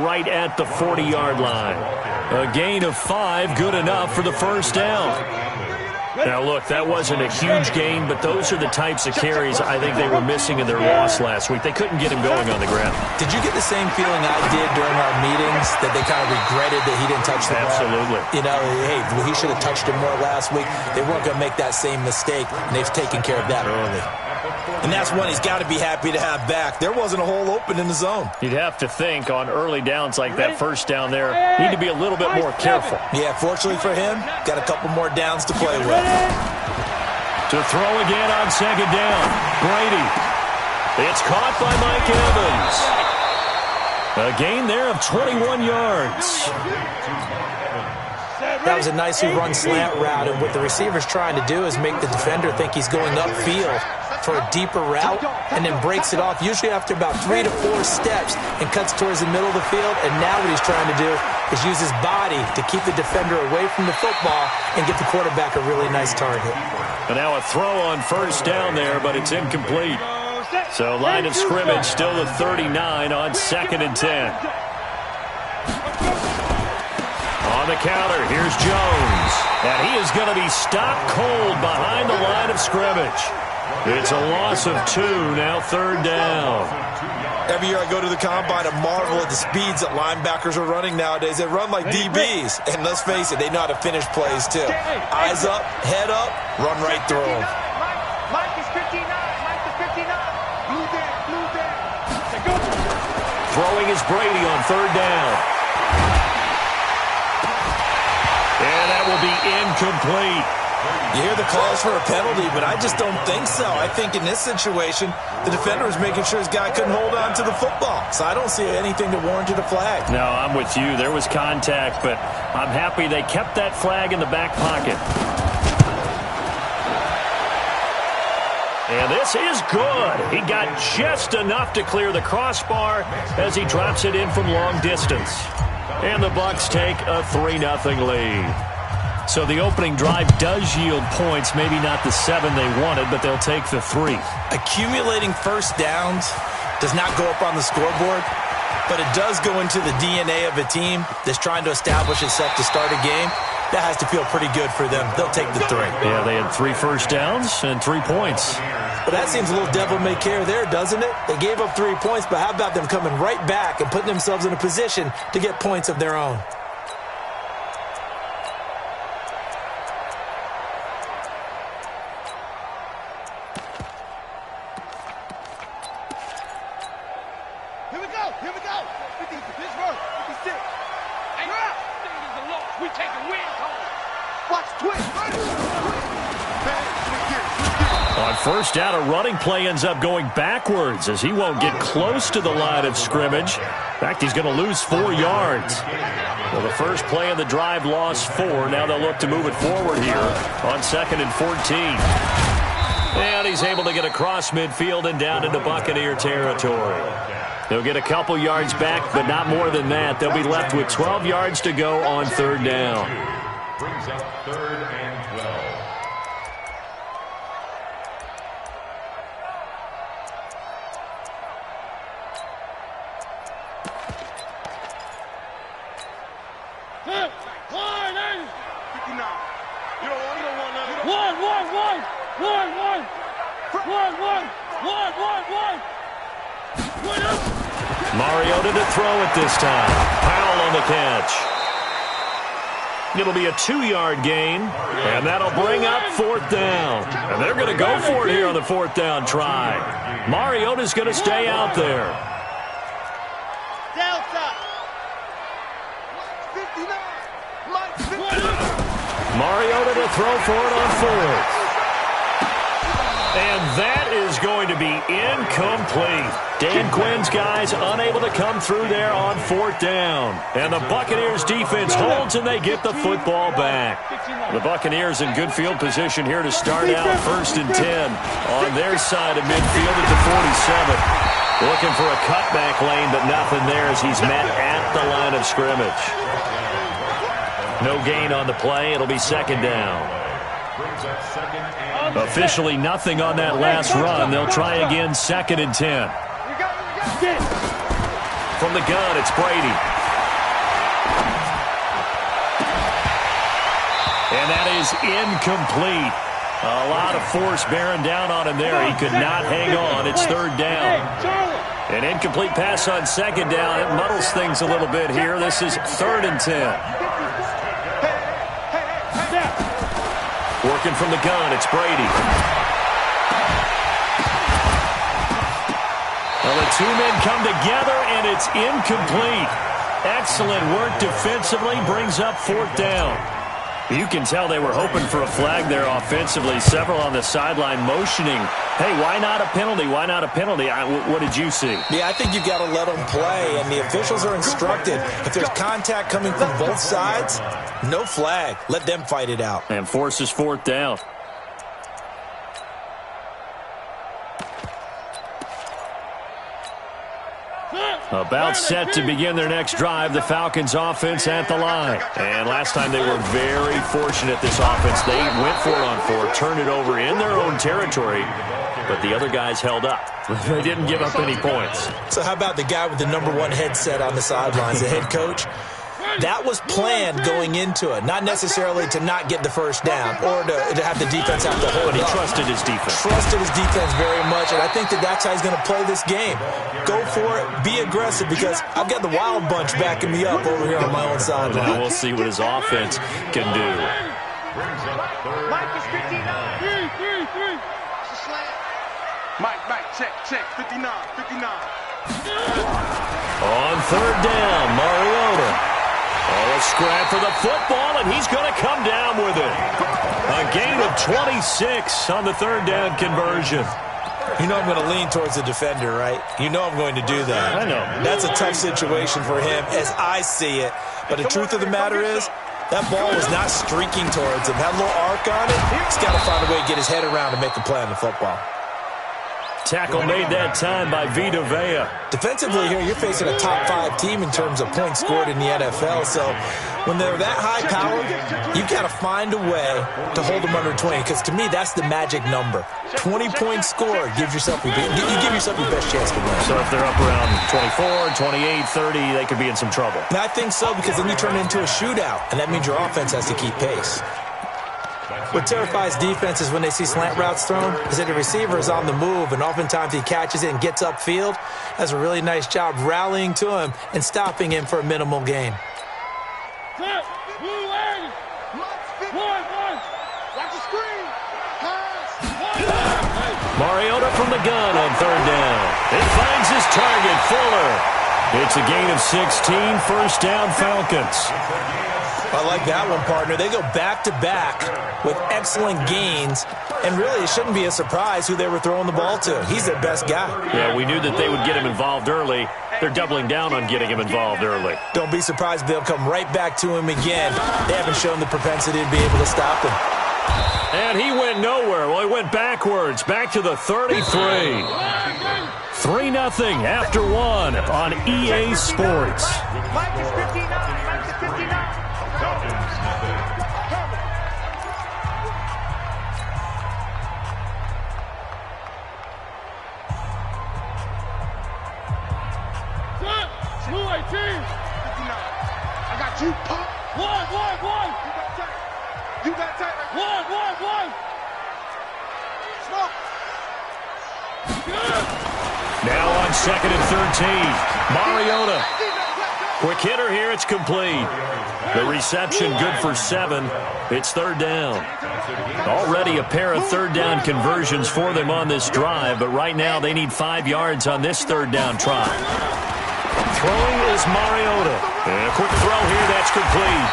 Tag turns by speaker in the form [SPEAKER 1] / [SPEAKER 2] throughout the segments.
[SPEAKER 1] right at the 40-yard line. A gain of 5, good enough for the first down. Now, look, that wasn't a huge gain, but those are the types of carries I think they were missing in their loss last week. They couldn't get him going on the ground.
[SPEAKER 2] Did you get the same feeling I did during our meetings, that they kind of regretted that he didn't touch the ball?
[SPEAKER 1] Absolutely.
[SPEAKER 2] You know, hey, he should have touched him more last week. They weren't going to make that same mistake, and they've taken care of that early.
[SPEAKER 3] And that's one he's got to be happy to have back. There wasn't a hole open in the zone.
[SPEAKER 1] You'd have to think on early downs like that first down there, need to be a little bit more careful.
[SPEAKER 3] Yeah, fortunately for him, got a couple more downs to play with.
[SPEAKER 1] To throw again on second down. Brady. It's caught by Mike Evans. A gain there of 21 yards.
[SPEAKER 2] That was a nicely run slant route, and what the receiver's trying to do is make the defender think he's going upfield for a deeper route, and then breaks it off, usually after about 3 to 4 steps, and cuts towards the middle of the field. And now what he's trying to do is use his body to keep the defender away from the football and get the quarterback a really nice target.
[SPEAKER 1] And now a throw on first down there, but it's incomplete. So line of scrimmage still the 39 on 2nd and 10. On the counter, here's Jones. And he is going to be stopped cold behind the line of scrimmage. It's a loss of 2, now 3rd down.
[SPEAKER 3] Every year I go to the combine and marvel at the speeds that linebackers are running nowadays. They run like DBs. And let's face it, they know how to finish plays too. Eyes up, head up, run right through them.
[SPEAKER 4] Mike is 59. Mike is 59. Blue down.
[SPEAKER 1] Throwing is Brady on 3rd down. And that will be incomplete.
[SPEAKER 3] You hear the calls for a penalty, but I just don't think so. I think in this situation, the defender was making sure his guy couldn't hold on to the football. So I don't see anything that warranted a flag.
[SPEAKER 1] No, I'm with you. There was contact, but I'm happy they kept that flag in the back pocket. And this is good. He got just enough to clear the crossbar as he drops it in from long distance. And the Bucs take a 3-0 lead. So the opening drive does yield points, maybe not the 7 they wanted, but they'll take the 3.
[SPEAKER 3] Accumulating first downs does not go up on the scoreboard, but it does go into the DNA of a team that's trying to establish itself to start a game. That has to feel pretty good for them. They'll take the 3.
[SPEAKER 1] Yeah, they had 3 first downs and 3 points.
[SPEAKER 3] But that seems a little devil-may-care there, doesn't it? They gave up 3 points, but how about them coming right back and putting themselves in a position to get points of their own?
[SPEAKER 4] Here we go. 50 to Pittsburgh. 56. Hey, this is a loss. We taking wins home. Watch twist.
[SPEAKER 1] On first down, a running play ends up going backwards as he won't get close to the line of scrimmage. In fact, he's going to lose 4 yards. Well, the first play of the drive lost 4. Now they'll look to move it forward here on 2nd and 14. And he's able to get across midfield and down into Buccaneer territory. They'll get a couple yards back, but not more than that. They'll be left with 12 yards to go on 3rd down.
[SPEAKER 5] Brings up 3rd and 12.
[SPEAKER 1] Mariota to throw it this time. Powell on the catch. It'll be a 2-yard gain, and that'll bring up 4th down. And they're going to go for it here on the 4th down try. Mariota's going to stay out there.
[SPEAKER 4] Delta. 59.
[SPEAKER 1] Mariota to throw for it on 4th. And that is going to be incomplete. Dan Quinn's guys unable to come through there on 4th down. And the Buccaneers defense holds and they get the football back. The Buccaneers in good field position here to start out 1st and 10 on their side of midfield at the 47. Looking for a cutback lane, but nothing there as he's met at the line of scrimmage. No gain on the play. It'll be 2nd down. Officially nothing on that last run. They'll try again 2nd and 10. from the gun. It's Brady. And that is incomplete. A lot of force bearing down on him there. He could not hang on. It's third down. An incomplete pass on second down. It muddles things a little bit here. This is 3rd and 10. Working from the gun, it's Brady. Well, the two men come together, and it's incomplete. Excellent work defensively, brings up 4th down. You can tell they were hoping for a flag there offensively. Several on the sideline motioning, hey, why not a penalty? Why not a penalty? What did you see?
[SPEAKER 2] Yeah, I think you've got to let them play, and the officials are instructed. If there's contact coming from both sides, no flag. Let them fight it out.
[SPEAKER 1] And forces 4th down. About set to begin their next drive, the Falcons offense at the line. And last time they were very fortunate, this offense. They went for it on 4, turned it over in their own territory, but the other guys held up. They didn't give up any points.
[SPEAKER 2] So how about the guy with the #1 headset on the sidelines, the head coach? That was planned going into it, not necessarily to not get the first down or to have the defense have to hold
[SPEAKER 1] But he
[SPEAKER 2] up.
[SPEAKER 1] trusted his defense.
[SPEAKER 2] Trusted his defense very much, and I think that's how he's going to play this game. Go for it, be aggressive, because I've got the wild bunch backing me up over here on my own sideline.
[SPEAKER 1] We'll see what his offense can do.
[SPEAKER 4] Mike is 59. 3. It's a slant. Mike, check. 59.
[SPEAKER 1] On 3rd down, Mariota. Oh, a scrap for the football, and he's going to come down with it. A gain of 26 on the 3rd down conversion.
[SPEAKER 2] You know I'm going to lean towards the defender, right? You know I'm going to do that.
[SPEAKER 1] I know.
[SPEAKER 2] That's a tough situation for him as I see it. But the truth of the matter is, that ball was not streaking towards him. Had a little arc on it. He's got to find a way to get his head around and make a play on the football.
[SPEAKER 1] Tackle made that time by Vita Vea.
[SPEAKER 2] Defensively here, you're facing a top 5 team in terms of points scored in the NFL. So when they're that high powered, you've got to find a way to hold them under 20. Because to me, that's the magic number. 20 points scored gives yourself you give yourself your best chance to win.
[SPEAKER 1] So if they're up around 24, 28, 30, they could be in some trouble.
[SPEAKER 2] And I think so, because then you turn it into a shootout, and that means your offense has to keep pace. What terrifies defenses when they see slant routes thrown is that the receiver is on the move, and oftentimes he catches it and gets upfield. Does a really nice job rallying to him and stopping him for a minimal gain.
[SPEAKER 1] Mariota from the gun on 3rd down. It finds his target, Fuller. It's a gain of 16, 1st down Falcons.
[SPEAKER 2] I like that one, partner. They go back-to-back with excellent gains, and really it shouldn't be a surprise who they were throwing the ball to. He's their best guy.
[SPEAKER 1] Yeah, we knew that they would get him involved early. They're doubling down on getting him involved early.
[SPEAKER 2] Don't be surprised if they'll come right back to him again. They haven't shown the propensity to be able to stop him.
[SPEAKER 1] And he went nowhere. Well, he went backwards, back to the 33. 3-0 after 1 on EA Sports.
[SPEAKER 4] Mike is 59. Mike is 59. I got you. One. You got tight. One. Smoke.
[SPEAKER 1] Now on 2nd and 13. Mariota. Quick hitter here. It's complete. The reception good for 7. It's 3rd down. Already a pair of 3rd down conversions for them on this drive, but right now they need 5 yards on this 3rd down try. Throwing is Mariota. And a quick throw here. That's complete.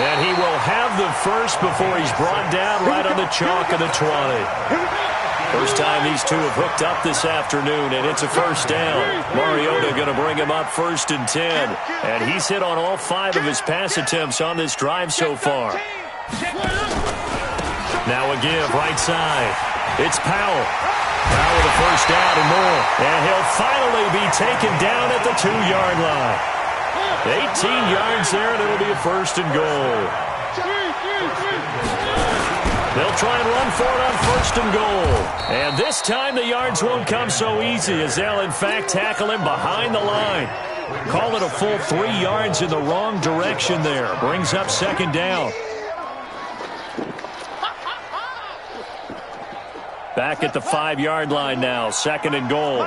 [SPEAKER 1] And he will have the first before he's brought down right on the chalk of the 20. First time these two have hooked up this afternoon, and it's a 1st down. Mariota going to bring him up 1st and 10. And he's hit on all 5 of his pass attempts on this drive so far. Now a give right side. It's Powell. Powell with a 1st down and more. And he'll finally be taken down at the 2-yard line. 18 yards there, and it'll be a 1st and goal. They'll try and run for it on 1st and goal. And this time the yards won't come so easy, as they'll in fact tackle him behind the line. Call it a full 3 yards in the wrong direction there. Brings up second down. Back at the 5-yard line now. Second and goal.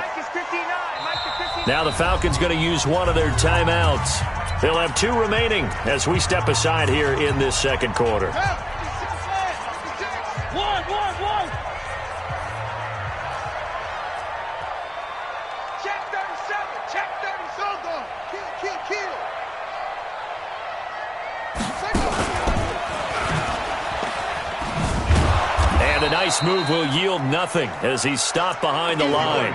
[SPEAKER 1] Now the Falcons going to use one of their timeouts. They'll have 2 remaining as we step aside here in this second quarter. And a nice move will yield nothing as he's stopped behind the line.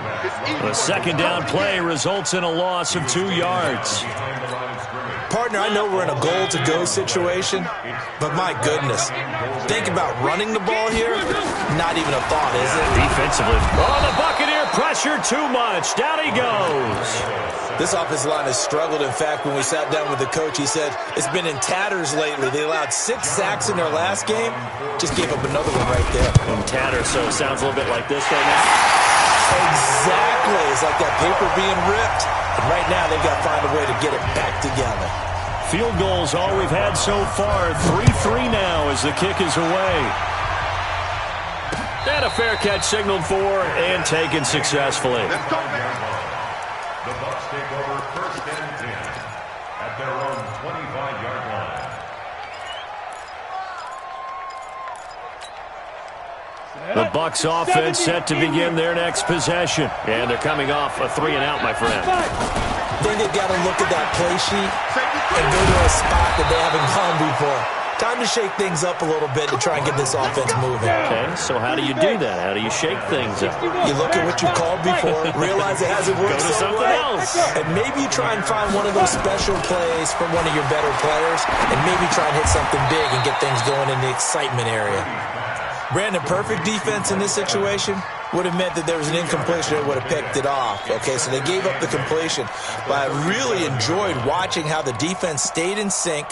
[SPEAKER 1] The second down play results in a loss of 2 yards.
[SPEAKER 2] Partner, I know we're in a goal-to-go situation, but my goodness, think about running the ball here. Not even a thought, is it?
[SPEAKER 1] Defensively. Oh, the Buccaneer pressure too much. Down he goes.
[SPEAKER 2] This offensive line has struggled. In fact, when we sat down with the coach, he said it's been in tatters lately. They allowed 6 sacks in their last game. Just gave up another one right there.
[SPEAKER 1] In tatters, so it sounds a little bit like this right now.
[SPEAKER 2] Exactly. It's like that paper being ripped. And right now, they've got to find a way to get it back together.
[SPEAKER 1] Field goals all we've had so far. 3-3 now as the kick is away. And a fair catch signaled for and taken successfully.
[SPEAKER 5] The Bucs take over first and 10 at their own 25-yard line.
[SPEAKER 1] The Bucs offense set to begin their next possession. And they're coming off a 3-and-out, my friend.
[SPEAKER 2] I think they've got to look at that play sheet and go to a spot that they haven't gone before. Time to shake things up a little bit to try and get this offense moving.
[SPEAKER 1] Okay, so how do you do that? How do you shake things up?
[SPEAKER 2] You look at what you called before, realize it hasn't worked
[SPEAKER 1] Go to something else.
[SPEAKER 2] And maybe you try and find one of those special plays from one of your better players, and maybe try and hit something big and get things going in the excitement area. Brandon, perfect defense in this situation would have meant that there was an incompletion that would have picked it off. Okay, so they gave up the completion. But I really enjoyed watching how the defense stayed in sync,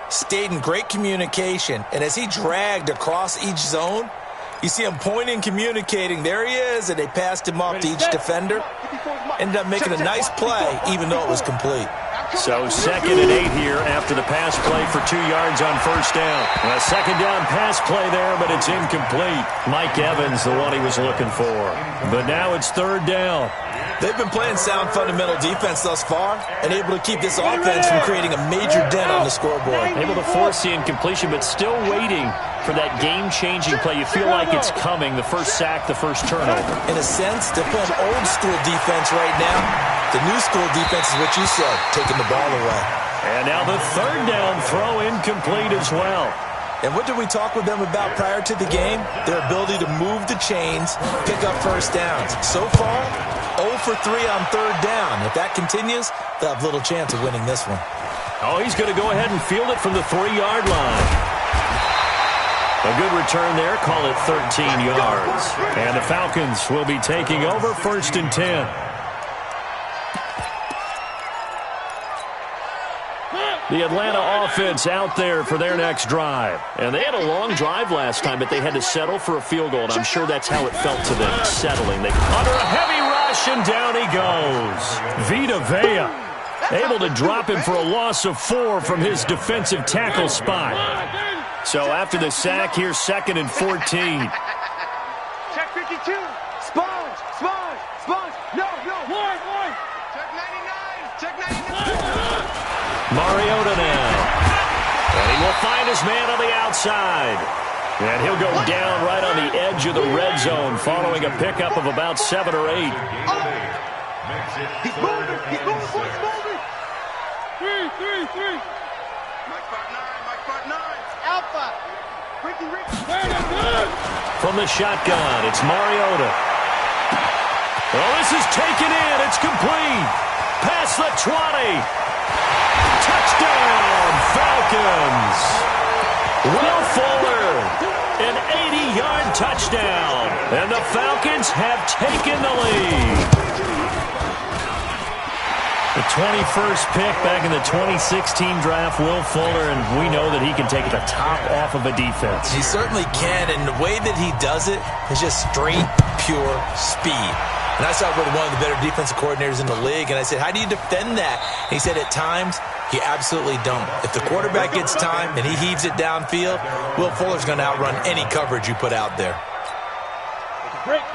[SPEAKER 2] stayed in great communication, and as he dragged across each zone, you see him pointing, communicating. There he is, and they passed him off to each defender. Ended up making a nice play, even though it was complete.
[SPEAKER 1] So 2nd and 8 here after the pass play for 2 yards on first down. A second down pass play there, but it's incomplete. Mike Evans, the one he was looking for. But now it's 3rd down.
[SPEAKER 2] They've been playing sound fundamental defense thus far and able to keep this offense from creating a major dent on the scoreboard.
[SPEAKER 1] Able to force the incompletion, but still waiting for that game-changing play. You feel like it's coming, the first sack, the first turnover.
[SPEAKER 2] In a sense, they're playing old-school defense right now. The new-school defense is what you said, taking the ball away.
[SPEAKER 1] And now the 3rd down throw incomplete as well.
[SPEAKER 2] And what did we talk with them about prior to the game? Their ability to move the chains, pick up first downs. So far, 0 for 3 on 3rd down. If that continues, they'll have little chance of winning this one.
[SPEAKER 1] Oh, he's going to go ahead and field it from the 3-yard line. A good return there. Call it 13 yards. And the Falcons will be taking over 1st and 10. The Atlanta offense out there for their next drive. And they had a long drive last time, but they had to settle for a field goal, and I'm sure that's how it felt to them, settling. They under a heavy rush, and down he goes. Vita Vea able to drop him for a loss of 4 from his defensive tackle spot. So after the sack, here's 2nd and 14.
[SPEAKER 4] Check 52. Sponge. No. One. Check 99. Check 99.
[SPEAKER 1] Mariota now. And he will find his man on the outside. And he'll go down right on the edge of the red zone following a pickup of about 7 or 8.
[SPEAKER 4] He's moving. Three. Mike part 9. Alpha. Ricky.
[SPEAKER 1] From the shotgun, it's Mariota. Oh, this is taken in. It's complete. Past the 20. Touchdown, Falcons. Will Fuller, an 80-yard touchdown. And the Falcons have taken the lead. The 21st pick back in the 2016 draft, Will Fuller, and we know that he can take the top off of a defense.
[SPEAKER 2] He certainly can, and the way that he does it is just straight, pure speed. And I saw with one of the better defensive coordinators in the league, and I said, how do you defend that? And he said, at times, you absolutely don't. If the quarterback gets time and he heaves it downfield, Will Fuller's going to outrun any coverage you put out there.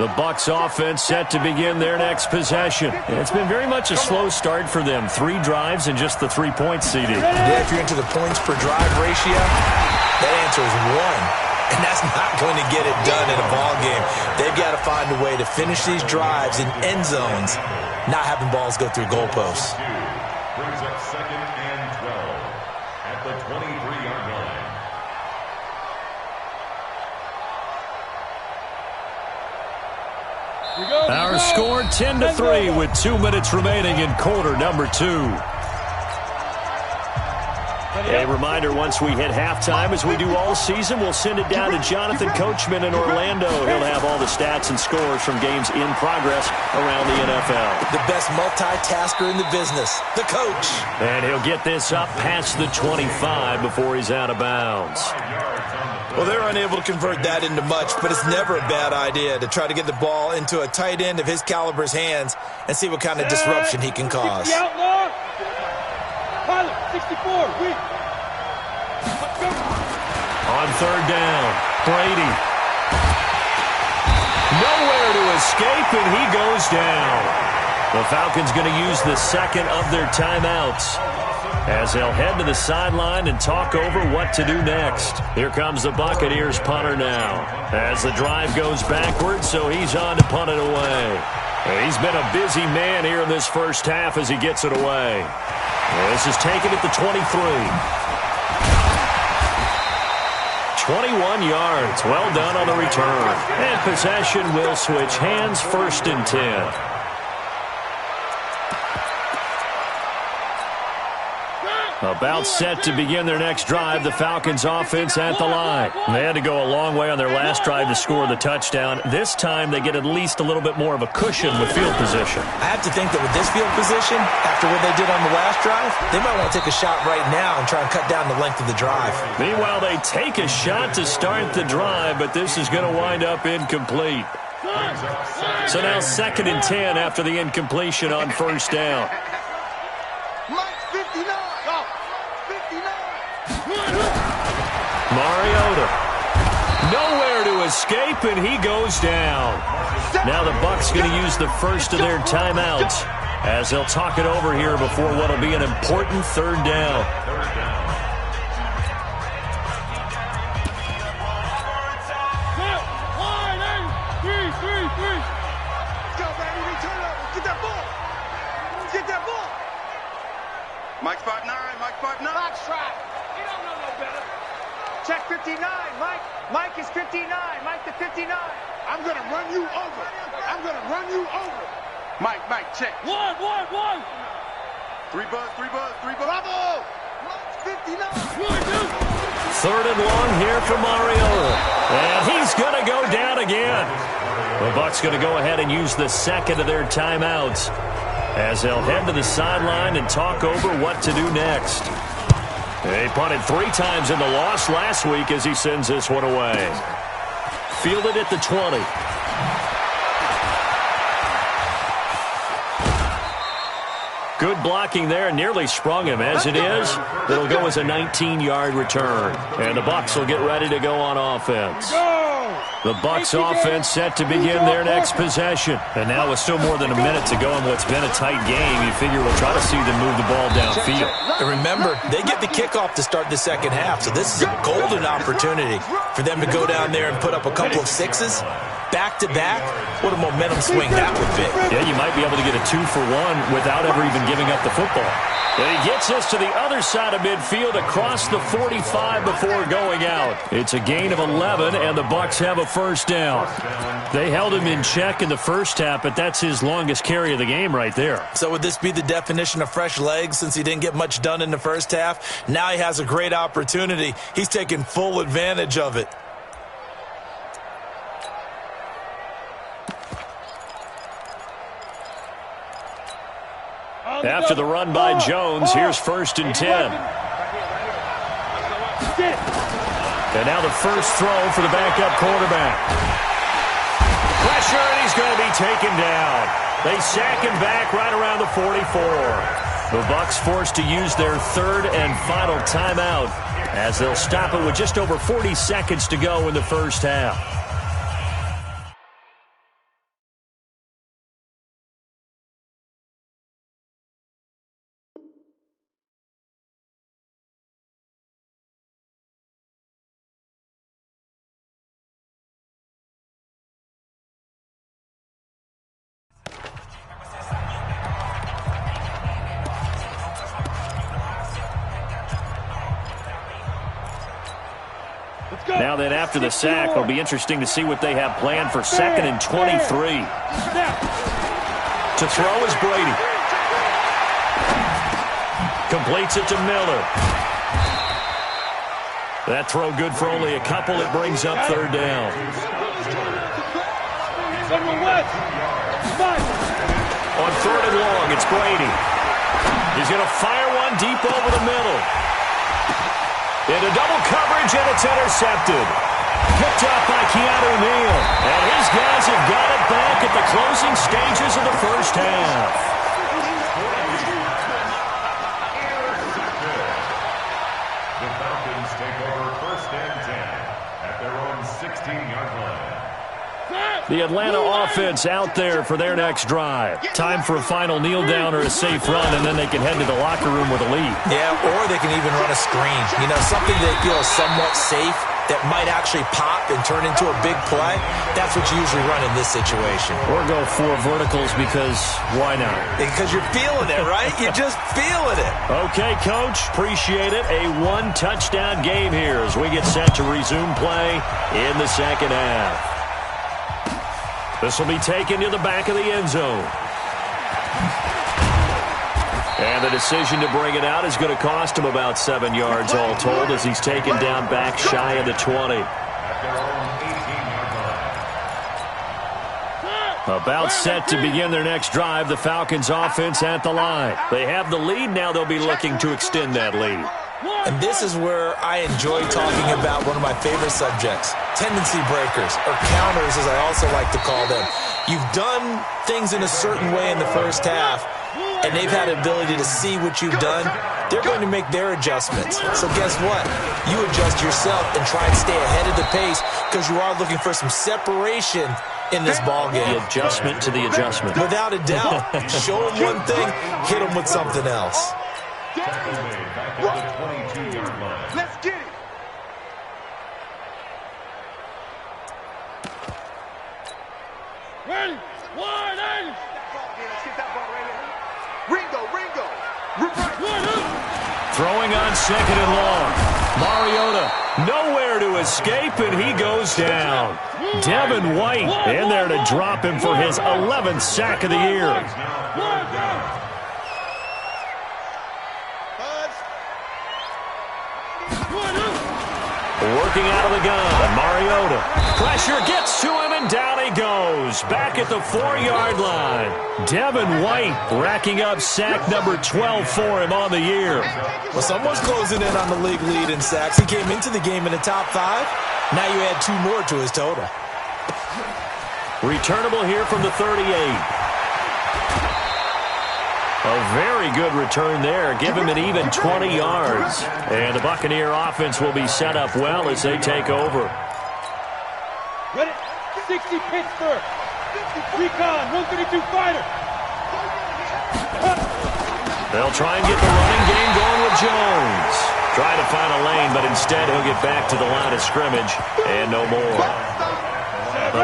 [SPEAKER 1] The Bucs offense set to begin their next possession. And it's been very much a slow start for them. 3 drives and just the 3-point CD.
[SPEAKER 2] Yeah, if you're into the points per drive ratio, that answer is 1. And that's not going to get it done in a ball game. They've got to find a way to finish these drives in end zones, not having balls go through goalposts.
[SPEAKER 5] Brings up 2nd and 12 at the 23-yard line.
[SPEAKER 1] Our score 10-3 with 2 minutes remaining in quarter number 2. A reminder, once we hit halftime, as we do all season, we'll send it down to Jonathan Coachman in Orlando. He'll have all the stats and scores from games in progress around the NFL.
[SPEAKER 2] The best multitasker in the business, the coach.
[SPEAKER 1] And he'll get this up past the 25 before he's out of bounds.
[SPEAKER 3] Well, they're unable to convert that into much, but it's never a bad idea to try to get the ball into a tight end of his caliber's hands and see what kind of disruption he can cause.
[SPEAKER 4] 64, weak.
[SPEAKER 1] On 3rd down, Brady. Nowhere to escape, and he goes down. The Falcons going to use the second of their timeouts as they'll head to the sideline and talk over what to do next. Here comes the Buccaneers punter now as the drive goes backwards, so he's on to punt it away. He's been a busy man here in this first half as he gets it away. This is taken at the 23. 21 yards. Well done on the return. And possession will switch hands, 1st and 10. About set to begin their next drive, the Falcons offense at the line. They had to go a long way on their last drive to score the touchdown. This time they get at least a little bit more of a cushion with field position.
[SPEAKER 2] I have to think that with this field position, after what they did on the last drive, they might want to take a shot right now and try and cut down the length of the drive.
[SPEAKER 1] Meanwhile, they take a shot to start the drive, but this is going to wind up incomplete. So now 2nd and 10 after the incompletion on 1st down. Mariota. Nowhere to escape, and he goes down. Now the Bucs going to use the first of their timeouts as they'll talk it over here before what will be an important 3rd down.
[SPEAKER 4] Get that ball. Mike 5'9", Mike 5'9". Box track. You don't know no better. Check 59, Mike. Mike is 59. Mike the 59. I'm going to run you over. I'm going to run you over. Mike, check. One. 3 buzz. Bravo. Mike's 59.
[SPEAKER 1] 3rd and long here for Mariota. And he's going to go down again. The Bucs going to go ahead and use the second of their timeouts as they'll head to the sideline and talk over what to do next. They punted 3 times in the loss last week as he sends this one away. Fielded at the 20. Good blocking there, nearly sprung him. As it is, it'll go as a 19-yard return. And the Bucs will get ready to go on offense. The Bucs offense set to begin their next possession. And now with still more than a minute to go in what's been a tight game, you figure we'll try to see them move the ball downfield.
[SPEAKER 2] And remember, they get the kickoff to start the second half, so this is a golden opportunity for them to go down there and put up a couple of sixes. Back-to-back, what a momentum swing that would be.
[SPEAKER 1] Yeah, you might be able to get a 2-for-1 without ever even giving up the football. And he gets us to the other side of midfield across the 45 before going out. It's a gain of 11, and the Bucs have a 1st down. They held him in check in the first half, but that's his longest carry of the game right there.
[SPEAKER 2] So would this be the definition of fresh legs since he didn't get much done in the first half? Now he has a great opportunity. He's taking full advantage of it.
[SPEAKER 1] After the run by Jones, here's 1st and 10. And now the first throw for the backup quarterback. pressure, and he's going to be taken down. They sack him back right around the 44. The Bucs forced to use their third and final timeout as they'll stop it with just over 40 seconds to go in the first half. Now then, after the sack, it'll be interesting to see what they have planned for 2nd and 23. To throw is Brady. Completes it to Miller. That throw good for only a couple. It brings up 3rd down. On 3rd and long, it's Brady. He's going to fire one deep over the middle. Into double coverage, and it's intercepted. Picked up by Keanu Neal. And his guys have got it back at the closing stages of the first half.
[SPEAKER 5] The Falcons take over 1st and 10 at their own 16-yard line.
[SPEAKER 1] The Atlanta offense out there for their next drive. Time for a final kneel down or a safe run, and then they can head to the locker room with a lead.
[SPEAKER 2] Yeah, or they can even run a screen. You know, something they feel is somewhat safe that might actually pop and turn into a big play. That's what you usually run in this situation.
[SPEAKER 1] Or go 4 verticals because why not?
[SPEAKER 2] Because you're feeling it, right? You're just feeling it.
[SPEAKER 1] Okay, Coach. Appreciate it. A 1-touchdown game here as we get set to resume play in the second half. This will be taken to the back of the end zone. And the decision to bring it out is going to cost him about 7 yards all told as he's taken down back shy of the 20. About set to begin their next drive, the Falcons offense at the line. They have the lead, now they'll be looking to extend that lead.
[SPEAKER 2] And this is where I enjoy talking about one of my favorite subjects, tendency breakers, or counters as I also like to call them. You've done things in a certain way in the first half, and they've had the ability to see what you've done. They're going to make their adjustments. So guess what? You adjust yourself and try and stay ahead of the pace because you are looking for some separation in this ball game.
[SPEAKER 1] The adjustment to the adjustment.
[SPEAKER 2] Without a doubt. Show them one thing, hit them with something else.
[SPEAKER 4] Let's get it.
[SPEAKER 6] Ready? 180.
[SPEAKER 4] Get that ball right here. Ringo.
[SPEAKER 1] Throwing on 2nd and long. Mariota nowhere to escape, and he goes down. Devin White in there to drop him for his 11th sack of the year. Working out of the gun, Mariota. Pressure gets to him, and down he goes. Back at the 4-yard line. Devin White racking up sack number 12 for him on the year.
[SPEAKER 2] Well, someone's closing in on the league lead in sacks. He came into the game in the top 5. Now you add 2 more to his total.
[SPEAKER 1] Returnable here from the 38. A very good return there. Give him an even 20 yards. And the Buccaneer offense will be set up well as they take over.
[SPEAKER 6] Ready? 60 Pittsburgh. Recon, 132 fighter.
[SPEAKER 1] They'll try and get the running game going with Jones. Try to find a lane, but instead he'll get back to the line of scrimmage and no more.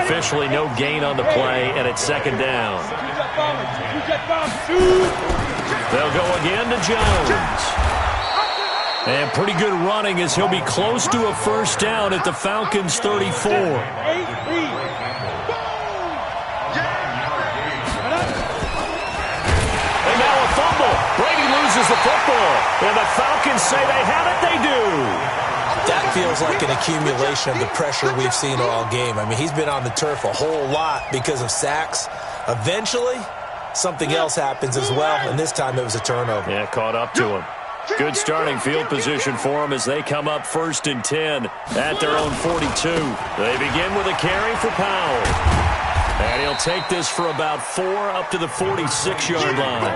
[SPEAKER 1] Officially no gain on the play, and it's 2nd down. They'll go again to Jones. And pretty good running as he'll be close to a 1st down at the Falcons' 34. And now a fumble. Brady loses the football. And the Falcons say they have it. They do.
[SPEAKER 2] That feels like an accumulation of the pressure we've seen all game. I mean, he's been on the turf a whole lot because of sacks. Eventually, something else happens as well, and this time it was a turnover.
[SPEAKER 1] Yeah, caught up to him. Good starting field position for them as they come up 1st and 10 at their own 42. They begin with a carry for Powell. And he'll take this for about 4 up to the 46-yard line.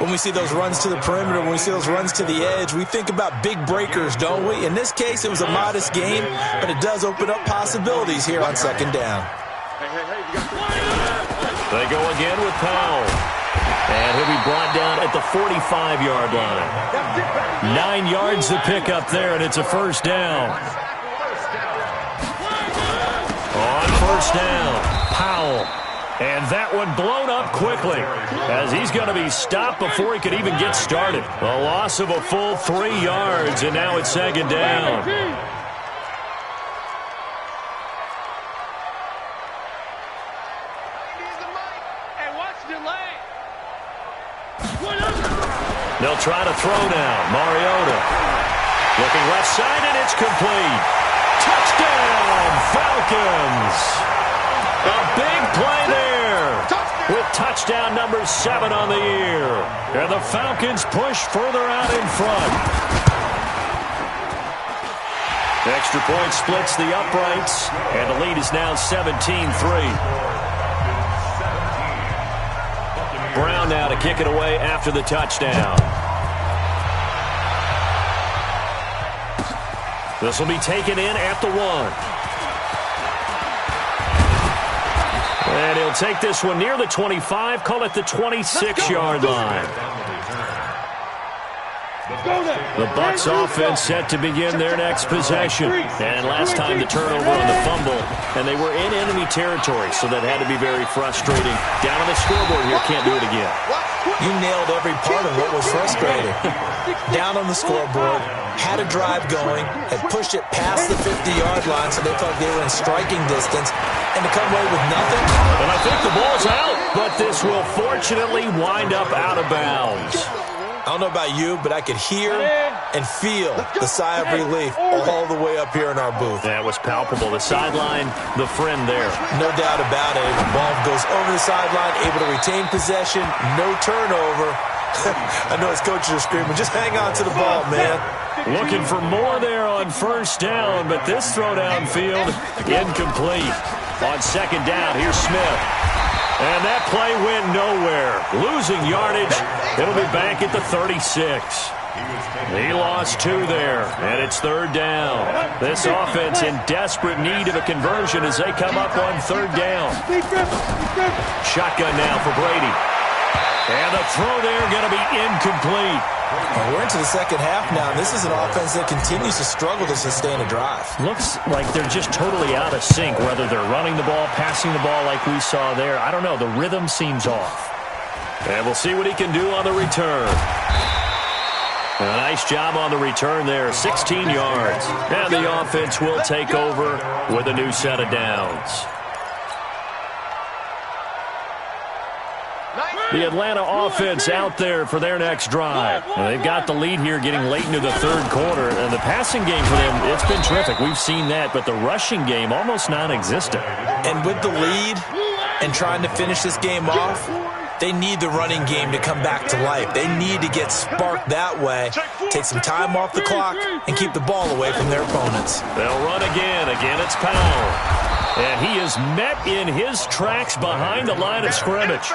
[SPEAKER 3] When we see those runs to the perimeter, when we see those runs to the edge, we think about big breakers, don't we? In this case, it was a modest game, but it does open up possibilities here on second down.
[SPEAKER 1] They go again with Powell. And he'll be brought down at the 45-yard line. 9 yards to pick up there, and it's a first down. On first down, Powell. And that one blown up quickly as he's going to be stopped before he could even get started. A loss of a full 3 yards, and now it's second down. They'll try to throw now. Mariota looking left side, and it's complete. Touchdown, Falcons. A big play there with touchdown number 7 on the year. And the Falcons push further out in front. The extra point splits the uprights, and the lead is now 17-3. Brown now to kick it away after the touchdown. This will be taken in at the 1. And he'll take this one near the 25, call it the 26-yard line. The Bucs offense set to begin their next possession. And last time the turnover on the fumble, and they were in enemy territory, so that had to be very frustrating. Down on the scoreboard here, can't do it again.
[SPEAKER 3] You nailed every part of what was frustrating. Down on the scoreboard, had a drive going, had pushed it past the 50-yard line, so they thought they were in striking distance, and to come away with nothing.
[SPEAKER 1] And I think the ball's out, but this will fortunately wind up out of bounds.
[SPEAKER 3] I don't know about you, but I could hear and feel the sigh of relief all the way up here in our booth.
[SPEAKER 1] That was palpable. The sideline, the friend there.
[SPEAKER 3] No doubt about it. The ball goes over the sideline, able to retain possession, no turnover. I know his coaches are screaming, just hang on to the ball, man.
[SPEAKER 1] Looking for more there on first down, but this throw downfield incomplete. On second down, here's Smith. And that play went nowhere. Losing yardage. It'll be back at the 36. He lost 2 there, and it's third down. This offense in desperate need of a conversion as they come up on third down. Shotgun now for Brady. And the throw there going to be incomplete.
[SPEAKER 3] Well, we're into the second half now. This is an offense that continues to struggle to sustain a drive.
[SPEAKER 1] Looks like they're just totally out of sync, whether they're running the ball, passing the ball like we saw there. I don't know. The rhythm seems off. And we'll see what he can do on the return. A nice job on the return there, 16 yards. And the offense will take over with a new set of downs. The Atlanta offense out there for their next drive. And they've got the lead here getting late into the third quarter. And the passing game for them, it's been terrific. We've seen that. But the rushing game, almost non-existent.
[SPEAKER 3] And with the lead and trying to finish this game off, they need the running game to come back to life. They need to get sparked that way, take some time off the clock, and keep the ball away from their opponents.
[SPEAKER 1] They'll run again. Again, it's Powell. And he is met in his tracks behind the line of scrimmage.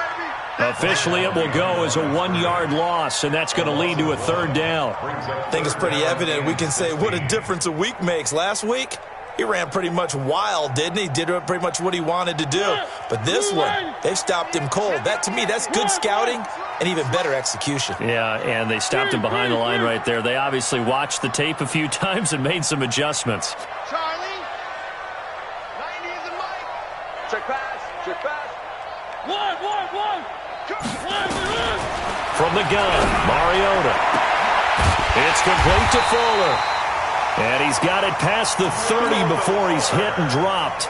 [SPEAKER 1] Officially, it will go as a 1-yard loss, and that's going to lead to a third down.
[SPEAKER 3] I think it's pretty evident. We can say what a difference a week makes. Last week, he ran pretty much wild, didn't he? Did pretty much what he wanted to do. But this one, they've stopped him cold. That, to me, that's good scouting and even better execution.
[SPEAKER 1] Yeah, and they stopped him behind the line right there. They obviously watched the tape a few times and made some adjustments.
[SPEAKER 4] Charlie, 90 is a mic. Check pass, check pass.
[SPEAKER 6] One.
[SPEAKER 1] From the gun, Mariota. It's complete to Fuller. And he's got it past the 30 before he's hit and dropped.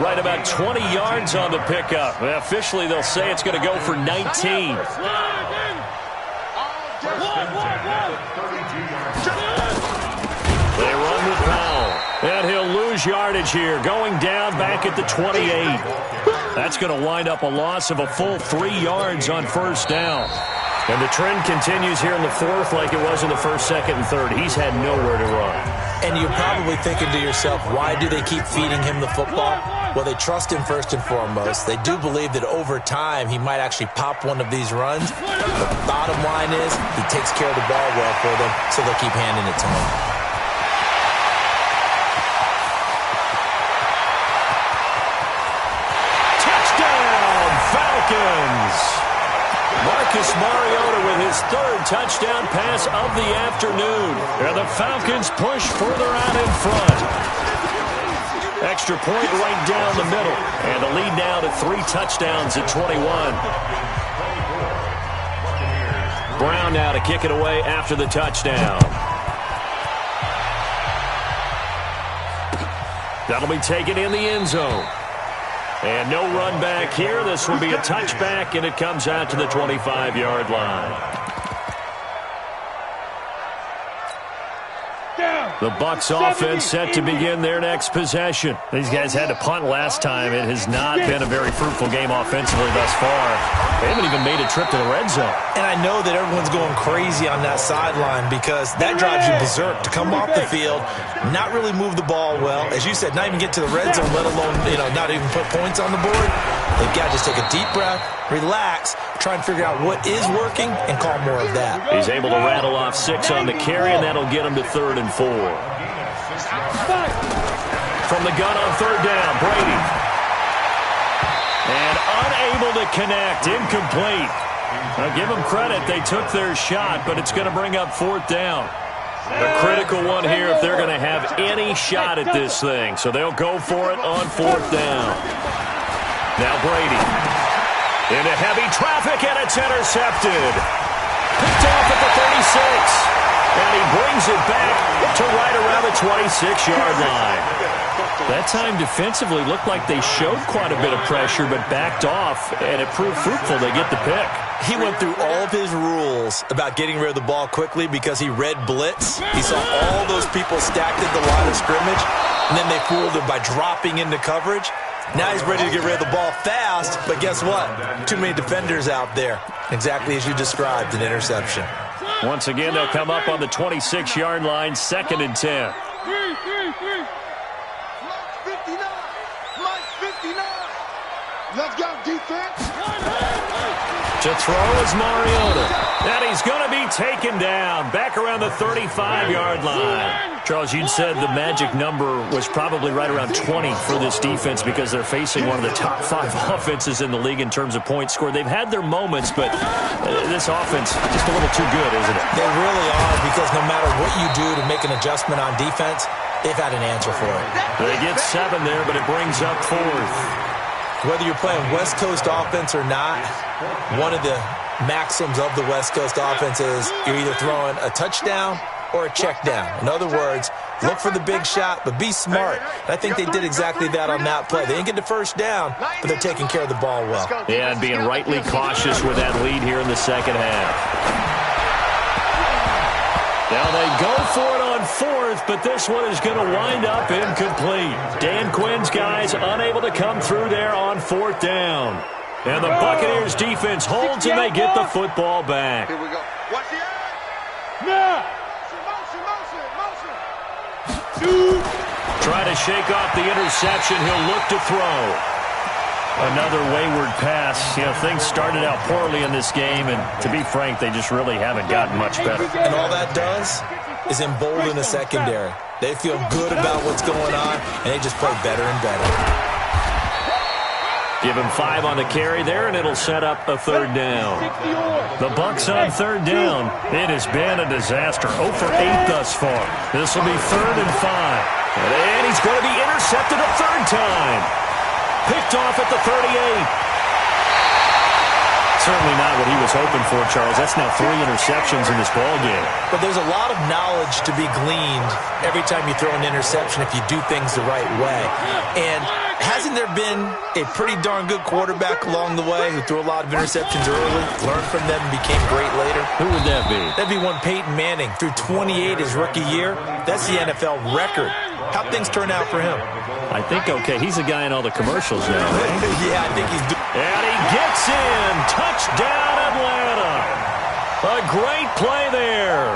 [SPEAKER 1] Right about 20 yards on the pickup. Officially, they'll say it's going to go for 19.
[SPEAKER 6] They
[SPEAKER 1] run with Powell. And he'll lose yardage here, going down back at the 28. That's going to wind up a loss of a full 3 yards on first down. And the trend continues here in the fourth like it was in the first, second, and third. He's had nowhere to run.
[SPEAKER 2] And you're probably thinking to yourself, why do they keep feeding him the football? Well, they trust him first and foremost. They do believe that over time he might actually pop one of these runs. But the bottom line is he takes care of the ball well for them, so they'll keep handing it to him.
[SPEAKER 1] Touchdown, Falcons! Marcus Mariota with his third touchdown pass of the afternoon. And the Falcons push further out in front. Extra point right down the middle. And the lead now to 3 touchdowns at 21. Brown now to kick it away after the touchdown. That'll be taken in the end zone. And no run back here. This will be a touchback, and it comes out to the 25-yard line. The Bucs offense set to begin their next possession. These guys had to punt last time. It has not been a very fruitful game offensively thus far. They haven't even made a trip to the red zone.
[SPEAKER 2] And I know that everyone's going crazy on that sideline because that drives you berserk to come off the field, not really move the ball well. As you said, not even get to the red zone, let alone, not even put points on the board. They've got to just take a deep breath, relax, try and figure out what is working, and call more of that.
[SPEAKER 1] He's able to rattle off 6 on the carry, and that'll get him to 3rd and 4. From the gun on 3rd down, Brady. And unable to connect, incomplete. Now give them credit, they took their shot, but it's going to bring up 4th down. A critical one here if they're going to have any shot at this thing. So they'll go for it on 4th down. Now Brady into heavy traffic, and it's intercepted. Picked off at the 36. And he brings it back to right around the 26-yard line. That time defensively looked like they showed quite a bit of pressure but backed off, and it proved fruitful. They get the pick.
[SPEAKER 2] He went through all of his rules about getting rid of the ball quickly because he read blitz. He saw all those people stacked at the line of scrimmage, and then they fooled him by dropping into coverage. Now he's ready to get rid of the ball fast, but guess what? Too many defenders out there. Exactly as you described, an interception.
[SPEAKER 1] Once again, they'll come up on the 26-yard line, 2nd and 10.
[SPEAKER 4] Mike 59. Mike 59. Let's go, defense.
[SPEAKER 1] To throw is Mariota. And he's going to be taken down back around the 35-yard line. Charles, you'd said the magic number was probably right around 20 for this defense because they're facing one of the top 5 offenses in the league in terms of points scored. They've had their moments, but this offense just a little too good, isn't it?
[SPEAKER 2] They really are, because no matter what you do to make an adjustment on defense, they've had an answer for it.
[SPEAKER 1] They get 7 there, but it brings up 4th.
[SPEAKER 2] Whether you're playing West Coast offense or not, one of the maxims of the West Coast offense is you're either throwing a touchdown or a check down. In other words, look for the big shot, but be smart. And I think they did exactly that on that play. They didn't get the first down, but they're taking care of the ball well.
[SPEAKER 1] Yeah, and being rightly cautious with that lead here in the second half. Now they go for it on 4th, but this one is going to wind up incomplete. Dan Quinn's guys unable to come through there on 4th down. And the Buccaneers defense holds, and they get the football back.
[SPEAKER 4] Here we go. Watch the eye.
[SPEAKER 6] Now.
[SPEAKER 4] Motion.
[SPEAKER 1] Trying to shake off the interception. He'll look to throw. Another wayward pass. Things started out poorly in this game, and to be frank, they just really haven't gotten much better.
[SPEAKER 2] And all that does is embolden the secondary. They feel good about what's going on, and they just play better and better.
[SPEAKER 1] Give him 5 on the carry there, and it'll set up a 3rd down. The Bucs on 3rd down. It has been a disaster. 0 for 8 thus far. This will be 3rd and 5. And he's going to be intercepted a 3rd time. Picked off at the 38. Certainly not what he was hoping for, Charles. That's now 3 interceptions in this ballgame.
[SPEAKER 2] But there's a lot of knowledge to be gleaned every time you throw an interception if you do things the right way. And hasn't there been a pretty darn good quarterback along the way who threw a lot of interceptions early, learned from them, and became great later?
[SPEAKER 1] Who would that be?
[SPEAKER 2] That'd be one Peyton Manning. Threw 28 his rookie year. That's the NFL record. How'd things turn out for him?
[SPEAKER 1] I think, okay, he's a guy in all the commercials now, right?
[SPEAKER 2] Yeah, I think he's doing.
[SPEAKER 1] And he gets in. Touchdown, Atlanta. A great play there.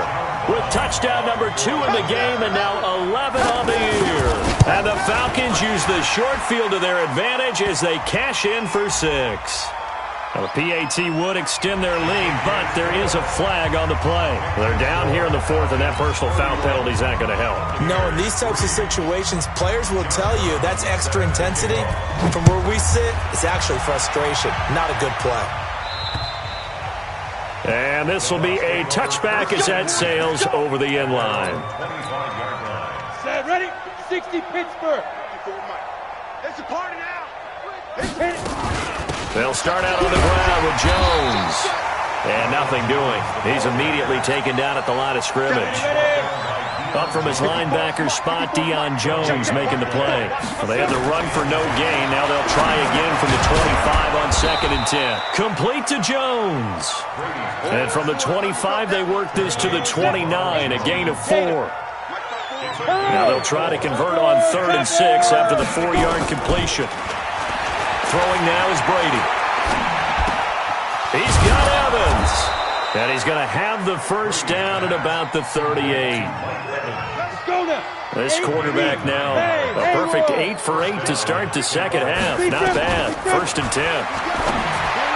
[SPEAKER 1] with touchdown number 2 in the game and now 11 on the year. And the Falcons use the short field to their advantage as they cash in for 6. Now, the PAT would extend their lead, but there is a flag on the play. They're down here in the 4th, and that personal foul penalty is not going to help.
[SPEAKER 2] No, in these types of situations, players will tell you that's extra intensity. From where we sit, it's actually frustration, not a good play.
[SPEAKER 1] And this will be a touchback as that sails over the end line.
[SPEAKER 6] Set, ready? 60 Pittsburgh.
[SPEAKER 4] It's a party now.
[SPEAKER 6] Hit it.
[SPEAKER 1] They'll start out on the ground with Jones. And nothing doing. He's immediately taken down at the line of scrimmage. Up from his linebacker spot, Deion Jones making the play. Well, they had to run for no gain. Now they'll try again from the 25 on 2nd and 10. Complete to Jones. And from the 25, they work this to the 29, a gain of 4. Now they'll try to convert on 3rd and 6 after the 4-yard completion. Throwing now is Brady. He's got Evans. And he's going to have the first down at about the 38. This quarterback now, a perfect 8 for 8 to start the second half. Not bad. 1st and 10.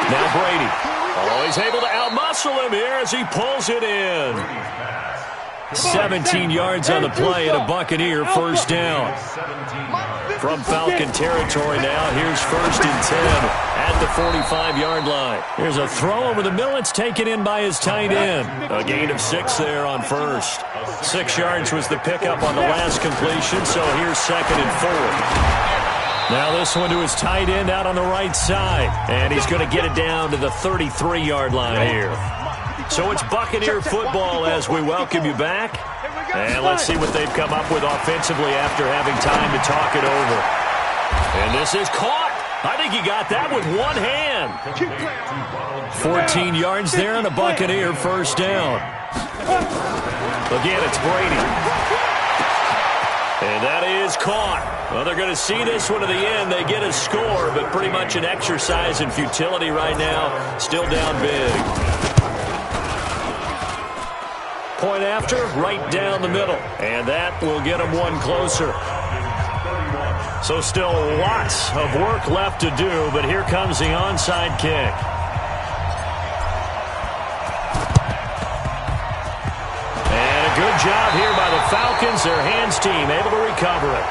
[SPEAKER 1] Now Brady. Oh, he's able to outmuscle him here as he pulls it in. 17 yards on the play and a Buccaneer first down. From Falcon territory now, here's 1st and 10 at the 45-yard line. Here's a throw over the middle. It's taken in by his tight end. A gain of 6 there on 1st. 6 yards was the pickup on the last completion, so here's 2nd and 4. Now this one to his tight end out on the right side, and he's going to get it down to the 33-yard line here. So it's Buccaneer football as we welcome you back. And let's see what they've come up with offensively after having time to talk it over. And this is caught. I think he got that with one hand. 14 yards there and a Buccaneer first down. Again, it's Brady. And that is caught. Well, they're going to see this one to the end. They get a score, but pretty much an exercise in futility right now. Still down big. Point after, right down the middle. And that will get them one closer. So still lots of work left to do, but here comes the onside kick. And a good job here by the Falcons. Their hands team able to recover it.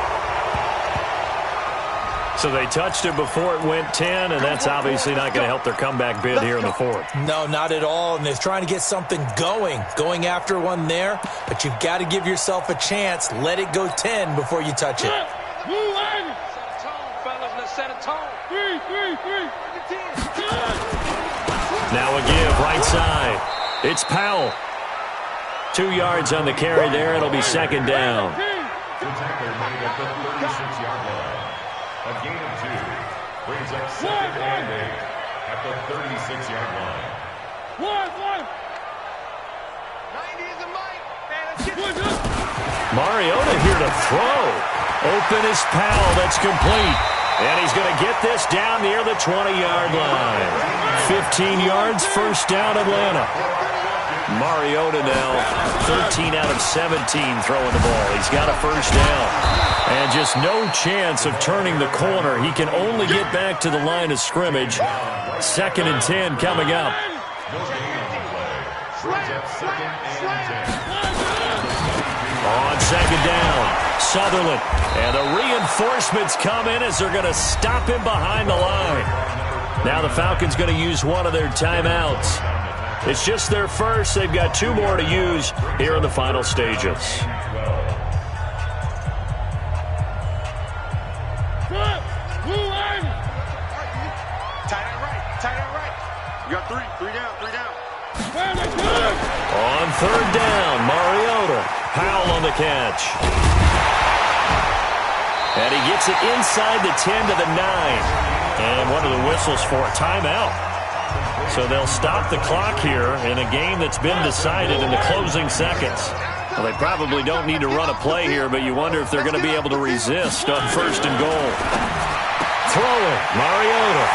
[SPEAKER 1] So they touched it before it went 10, and that's obviously not going to help their comeback bid here in the 4th.
[SPEAKER 2] No, not at all, and they're trying to get something going after one there, but you've got to give yourself a chance. Let it go 10 before you touch it.
[SPEAKER 1] Now a give, right side. It's Powell. 2 yards on the carry there. It'll be 2nd down.
[SPEAKER 5] The tackle made at the 36-yard line. A gain of 2 brings up 2nd and 8 at the 36-yard line.
[SPEAKER 4] 90 is a mic.
[SPEAKER 1] Mariota here to throw. Open is Powell. That's complete. And he's going to get this down near the 20-yard line. 15 yards, first down Atlanta. Mariota now 13 out of 17 throwing the ball. He's got a first down. And just no chance of turning the corner. He can only get back to the line of scrimmage. 2nd and 10 coming up. On 2nd down, Sutherland. And the reinforcements come in as they're going to stop him behind the line. Now the Falcons going to use one of their timeouts. It's just their first. They've got 2 more to use here in the final stages.
[SPEAKER 4] Tight end right. You got 3 down.
[SPEAKER 1] On 3rd down, Mariota. Powell on the catch. And he gets it inside the 10 to the 9. And one of the whistles for a timeout. So they'll stop the clock here in a game that's been decided in the closing seconds. Well, they probably don't need to run a play here, but you wonder if they're going to be able to resist on 1st and goal. Throwing, Mariota.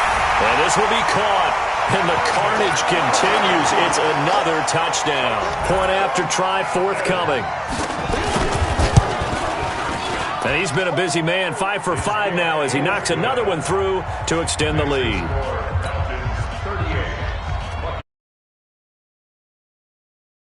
[SPEAKER 1] And this will be caught And the carnage continues. It's another touchdown. Point after try forthcoming. And he's been a busy man, 5 for 5 now as he knocks another one through to extend the lead.